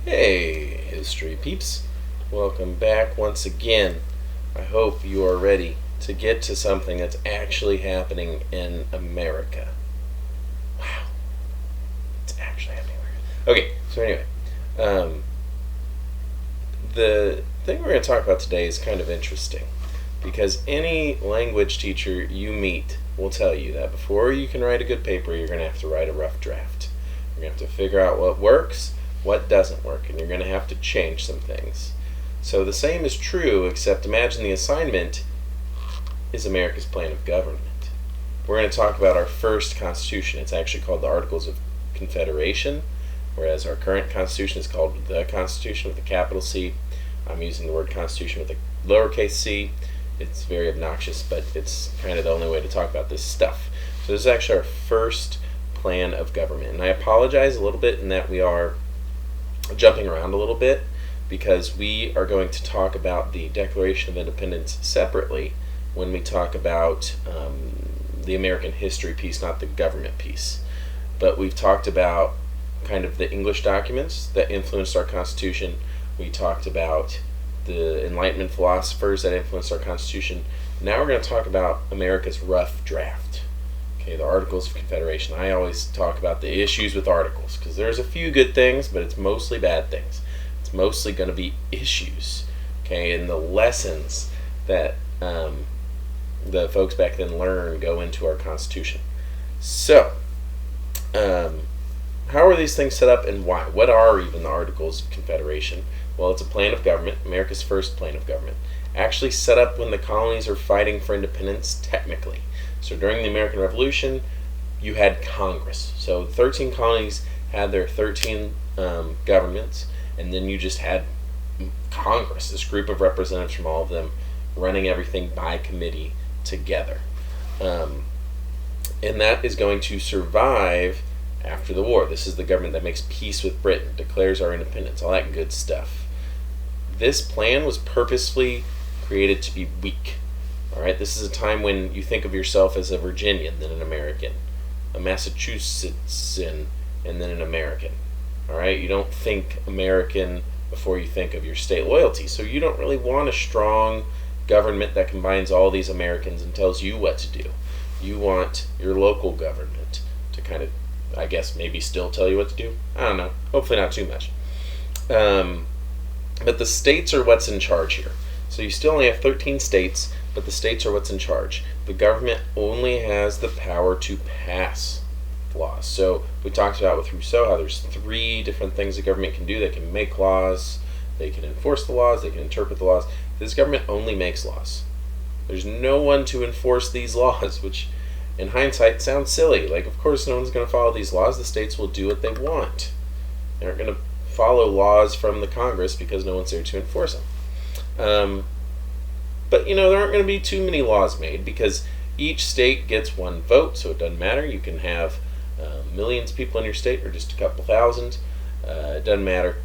Hey, history peeps. Welcome back once again. I hope you are ready to get to something that's actually happening in America. Wow. It's actually happening in America. Okay, so anyway, the thing we're going to talk about today is kind of interesting because any language teacher you meet will tell you that before you can write a good paper, you're going to have to write a rough draft. You're going to have to figure out what works, what doesn't work, and you're going to have to change some things. So the same is true, except imagine the assignment is America's plan of government. We're going to talk about our first constitution. It's actually called the Articles of Confederation, whereas our current constitution is called the Constitution with a capital C. I'm using the word constitution with a lowercase c. It's very obnoxious, but it's kind of the only way to talk about this stuff. So this is actually our first plan of government. And I apologize a little bit in that we are jumping around a little bit because we are going to talk about the Declaration of Independence separately when we talk about the American history piece, not the government piece. But we've talked about kind of the English documents that influenced our Constitution. We talked about the Enlightenment philosophers that influenced our Constitution. Now we're going to talk about America's rough draft. Okay, the Articles of Confederation. I always talk about the issues with articles because there's a few good things, but it's mostly bad things. It's mostly going to be issues. Okay, and the lessons that the folks back then learned go into our Constitution. So, how are these things set up and why? What are even the Articles of Confederation? Well, it's a plan of government, America's first plan of government, actually set up when the colonies are fighting for independence technically. So during the American Revolution, you had Congress. So 13 colonies had their 13 governments, and then you just had Congress, this group of representatives from all of them, running everything by committee together. And that is going to survive after the war. This is the government that makes peace with Britain, declares our independence, all that good stuff. This plan was purposefully created to be weak. All right, this is a time when you think of yourself as a Virginian, then an American, a Massachusettsan, and then an American. All right, you don't think American before you think of your state loyalty. So you don't really want a strong government that combines all these Americans and tells you what to do. You want your local government to kind of, I guess, maybe still tell you what to do. I don't know. Hopefully not too much. But the states are what's in charge here. So you still only have 13 states, but the states are what's in charge. The government only has the power to pass laws. So we talked about with Rousseau how there's 3 different things the government can do. They can make laws, they can enforce the laws, they can interpret the laws. This government only makes laws. There's no one to enforce these laws, which in hindsight sounds silly. Like, of course no one's going to follow these laws. The states will do what they want. They aren't going to follow laws from the Congress because no one's there to enforce them. But, there aren't going to be too many laws made because each state gets one vote, so it doesn't matter. You can have millions of people in your state or just a couple thousand. It doesn't matter.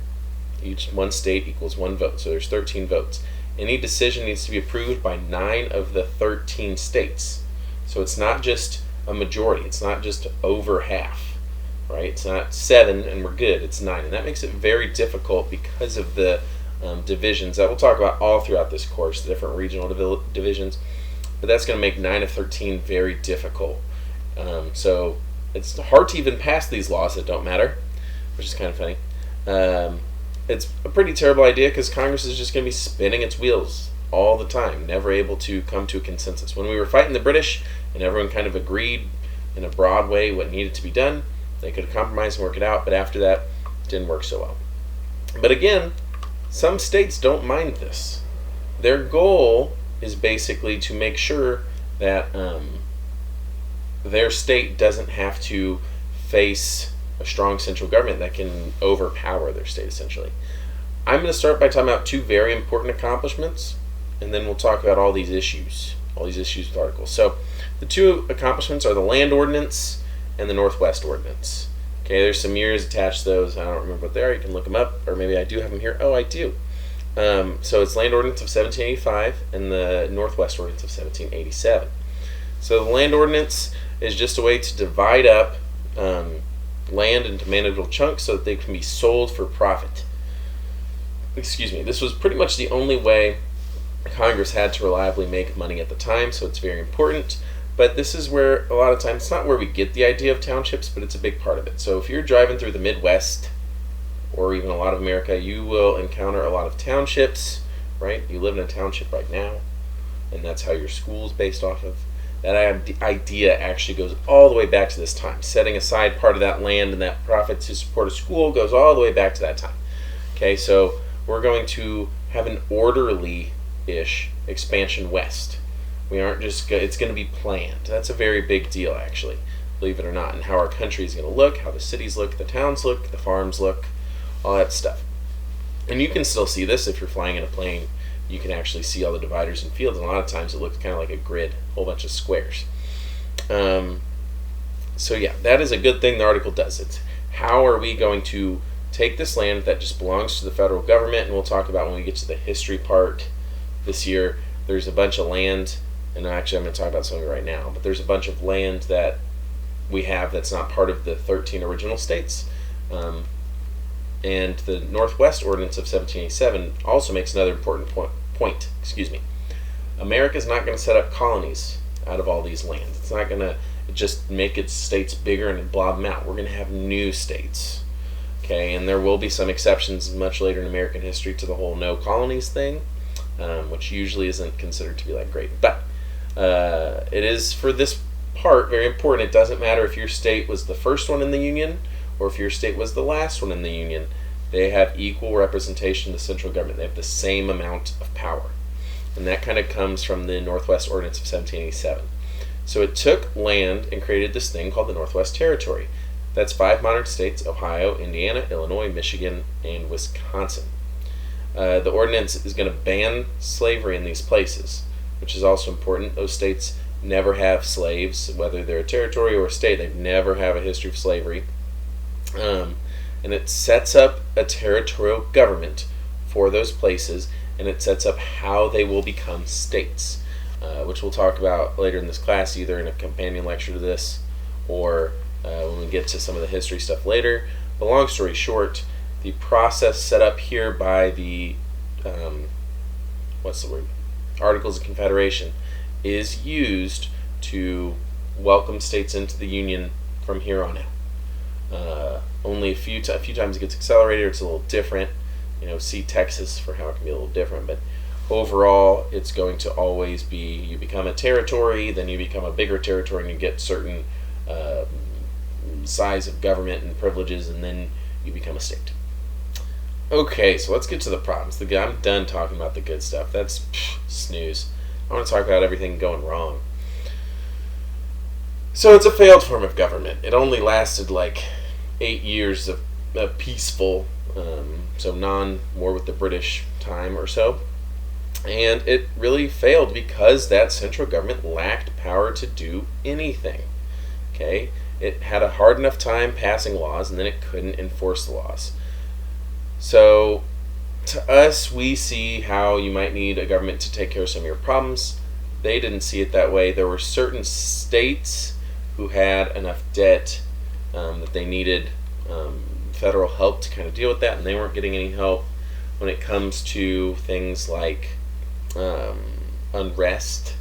One state equals one vote, so there's 13 votes. Any decision needs to be approved by 9 of the 13 states. So it's not just a majority. It's not just over half, right? It's not 7 and we're good. It's 9. And that makes it very difficult because of the divisions that we'll talk about all throughout this course, the different regional divisions, but that's going to make 9 of 13 very difficult. So it's hard to even pass these laws that don't matter, which is kind of funny. It's a pretty terrible idea because Congress is just going to be spinning its wheels all the time, never able to come to a consensus. When we were fighting the British and everyone kind of agreed in a broad way what needed to be done, they could compromise and work it out, but after that, it didn't work so well. But again, some states don't mind this. Their goal is basically to make sure that their state doesn't have to face a strong central government that can overpower their state, essentially. I'm going to start by talking about 2 very important accomplishments, and then we'll talk about all these issues with articles. So the 2 accomplishments are the Land Ordinance and the Northwest Ordinance. Okay, there's some years attached to those. I don't remember what they are. You can look them up, or maybe I do have them here. Oh, I do. So it's Land Ordinance of 1785 and the Northwest Ordinance of 1787. So the Land Ordinance is just a way to divide up land into manageable chunks so that they can be sold for profit. This was pretty much the only way Congress had to reliably make money at the time, so it's very important. But this is where, a lot of times, it's not where we get the idea of townships, but it's a big part of it. So if you're driving through the Midwest, or even a lot of America, you will encounter a lot of townships, right? You live in a township right now, and that's how your school is based off of. That idea actually goes all the way back to this time. Setting aside part of that land and that profit to support a school goes all the way back to that time. Okay, so we're going to have an orderly-ish expansion west. We aren't just, it's going to be planned. That's a very big deal, actually, believe it or not, and how our country is going to look, how the cities look, the towns look, the farms look, all that stuff. And you can still see this if you're flying in a plane. You can actually see all the dividers and fields, and a lot of times it looks kind of like a grid, a whole bunch of squares. So yeah, that is a good thing the article does. It's how are we going to take this land that just belongs to the federal government, and we'll talk about when we get to the history part this year. There's a bunch of land, and actually I'm going to talk about some of it right now, but there's a bunch of land that we have that's not part of the 13 original states. And the Northwest Ordinance of 1787 also makes another important point. America's not going to set up colonies out of all these lands. It's not going to just make its states bigger and blob them out. We're going to have new states. Okay, and there will be some exceptions much later in American history to the whole no colonies thing, which usually isn't considered to be like great. But it is, for this part, very important. It doesn't matter if your state was the first one in the Union or if your state was the last one in the Union. They have equal representation in the central government. They have the same amount of power. And that kind of comes from the Northwest Ordinance of 1787. So it took land and created this thing called the Northwest Territory. That's 5 modern states: Ohio, Indiana, Illinois, Michigan, and Wisconsin. The ordinance is going to ban slavery in these places, which is also important. Those states never have slaves, whether they're a territory or a state. They never have a history of slavery. And it sets up a territorial government for those places, and it sets up how they will become states, which we'll talk about later in this class, either in a companion lecture to this or when we get to some of the history stuff later. But long story short, the process set up here by the Articles of Confederation is used to welcome states into the Union from here on out. Only a few times it gets accelerated, or it's a little different. See Texas for how it can be a little different. But overall, it's going to always be, you become a territory, then you become a bigger territory, and you get certain size of government and privileges, and then you become a state. Okay, so let's get to the problems. I'm done talking about the good stuff. That's snooze. I want to talk about everything going wrong. So it's a failed form of government. It only lasted like 8 years of peaceful, so non-war with the British time or so. And it really failed because that central government lacked power to do anything. Okay? It had a hard enough time passing laws, and then it couldn't enforce the laws. So to us, we see how you might need a government to take care of some of your problems. They didn't see it that way. There were certain states who had enough debt that they needed federal help to kind of deal with that, and they weren't getting any help when it comes to things like unrest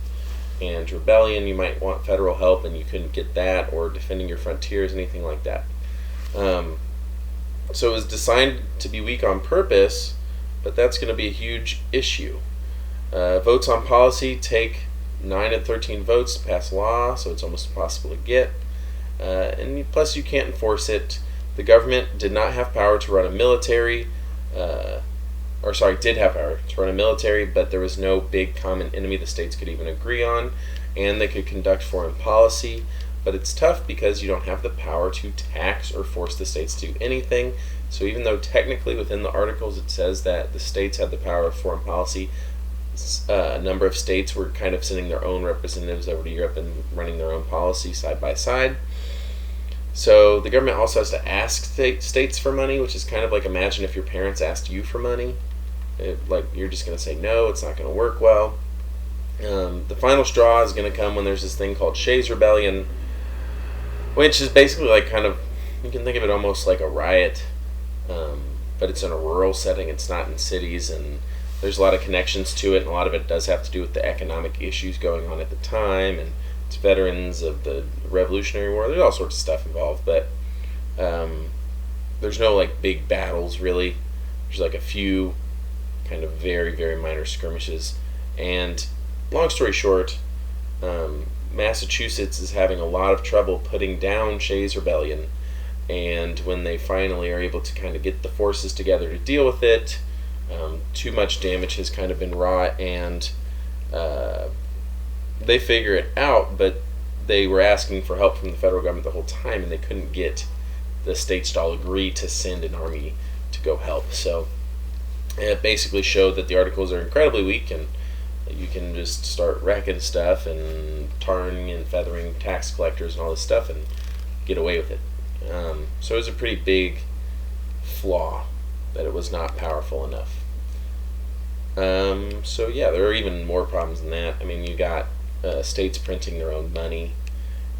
and rebellion. You might want federal help, and you couldn't get that, or defending your frontiers, anything like that. So it was designed to be weak on purpose, but that's going to be a huge issue. Votes on policy take 9 and 13 votes to pass law, so it's almost impossible to get. And plus, you can't enforce it. The government did not have power to run a military, did have power to run a military, but there was no big common enemy the states could even agree on, and they could conduct foreign policy. But it's tough because you don't have the power to tax or force the states to do anything. So even though technically within the articles it says that the states had the power of foreign policy, a number of states were kind of sending their own representatives over to Europe and running their own policy side by side. So the government also has to ask states for money, which is kind of like, imagine if your parents asked you for money. You're just going to say no, it's not going to work well. The final straw is going to come when there's this thing called Shays' Rebellion, which is basically like kind of, you can think of it almost like a riot but it's in a rural setting. It's not in cities, and there's a lot of connections to it, and a lot of it does have to do with the economic issues going on at the time, and it's veterans of the Revolutionary War. There's all sorts of stuff involved, but there's no like big battles really. There's like a few kind of very, very minor skirmishes. And long story short, Massachusetts is having a lot of trouble putting down Shays' Rebellion. And when they finally are able to kind of get the forces together to deal with it, too much damage has kind of been wrought, and they figure it out, but they were asking for help from the federal government the whole time, and they couldn't get the states to all agree to send an army to go help. So it basically showed that the Articles are incredibly weak, and that you can just start wrecking stuff and tarring and feathering tax collectors and all this stuff and get away with it. So it was a pretty big flaw that it was not powerful enough. So yeah, there are even more problems than that. I mean, you got states printing their own money.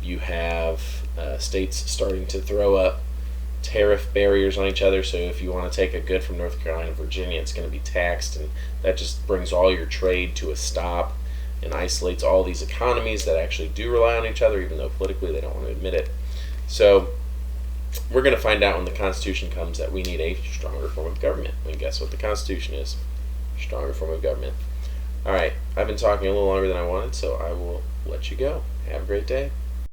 You have states starting to throw up tariff barriers on each other. So if you want to take a good from North Carolina to Virginia, it's going to be taxed, and that just brings all your trade to a stop and isolates all these economies that actually do rely on each other, even though politically they don't want to admit it. So we're going to find out when the Constitution comes that we need a stronger form of government. And guess what the Constitution is? Stronger form of government. Alright, I've been talking a little longer than I wanted, so I will let you go. Have a great day.